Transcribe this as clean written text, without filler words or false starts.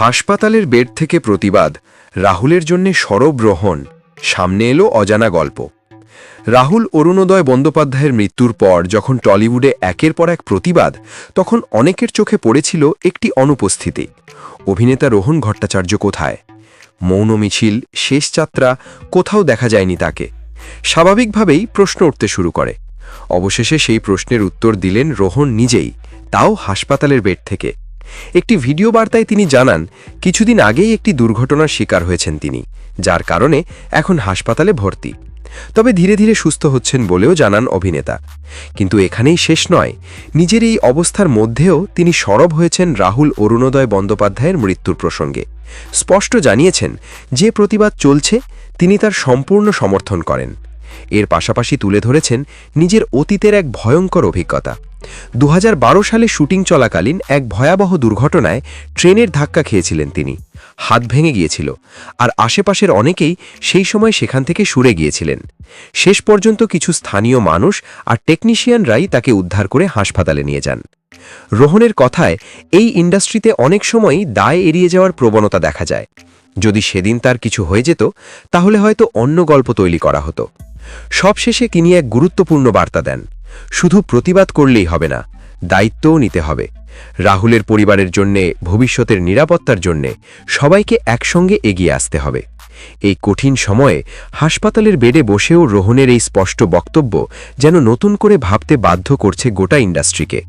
হাসপাতালের বেড থেকে প্রতিবাদ, রাহুলের জন্য সরব রোহন, সামনে এলো অজানা গল্প। রাহুল অরুণোদয় বন্দ্যোপাধ্যায়ের মৃত্যুর পর যখন টলিউডে একের পর এক প্রতিবাদ, তখন অনেকের চোখে পড়েছিল একটি অনুপস্থিতি। অভিনেতা রোহন ভট্টাচার্য কোথায়? মৌন মিছিল, শেষ যাত্রা, কোথাও দেখা যায়নি তাকে। স্বাভাবিকভাবেই প্রশ্ন উঠতে শুরু করে। অবশেষে সেই প্রশ্নের উত্তর দিলেন রোহন নিজেই, তাও হাসপাতালের বেড থেকে। একটি ভিডিও বার্তায় তিনি জানান, কিছুদিন আগেই একটি দুর্ঘটনার শিকার হয়েছেন তিনি, যার কারণে এখন হাসপাতালে ভর্তি। তবে ধীরে ধীরে সুস্থ হচ্ছেন বলেও জানান অভিনেতা। কিন্তু এখানেই শেষ নয়, নিজের এই অবস্থার মধ্যেও তিনি সরব হয়েছেন রাহুল অরুণোদয় বন্দ্যোপাধ্যায়ের মৃত্যুর প্রসঙ্গে। স্পষ্ট জানিয়েছেন, যে প্রতিবাদ চলছে তিনি তার সম্পূর্ণ সমর্থন করেন। এর পাশাপাশি তুলে ধরেছেন নিজের অতীতের এক ভয়ঙ্কর অভিজ্ঞতা। 2012 সালে শুটিং চলাকালীন এক ভয়াবহ দুর্ঘটনায় ট্রেনের ধাক্কা খেয়েছিলেন তিনি। হাত ভেঙে গিয়েছিল, আর আশেপাশের অনেকেই সেই সময় সেখান থেকে সরে গিয়েছিলেন। শেষ পর্যন্ত কিছু স্থানীয় মানুষ আর টেকনিশিয়ানরাই তাকে উদ্ধার করে হাসপাতালে নিয়ে যান। রোহনের কথায়, এই ইন্ডাস্ট্রিতে অনেক সময়ই দায় এড়িয়ে যাওয়ার প্রবণতা দেখা যায়। যদি সেদিন তার কিছু হয়ে যেত, তাহলে হয়তো অন্য গল্প তৈরি করা হতো। সবশেষে তিনি এক গুরুত্বপূর্ণ বার্তা দেন, শুধু প্রতিবাদ করলেই হবে না, দায়িত্বও নিতে হবে। রাহুলের পরিবারের জন্যে, ভবিষ্যতের নিরাপত্তার জন্যে সবাইকে একসঙ্গে এগিয়ে আসতে হবে। এই কঠিন সময়ে হাসপাতালের বেডে বসেও রোহনের এই স্পষ্ট বক্তব্য যেন নতুন করে ভাবতে বাধ্য করছে গোটা ইন্ডাস্ট্রিকে।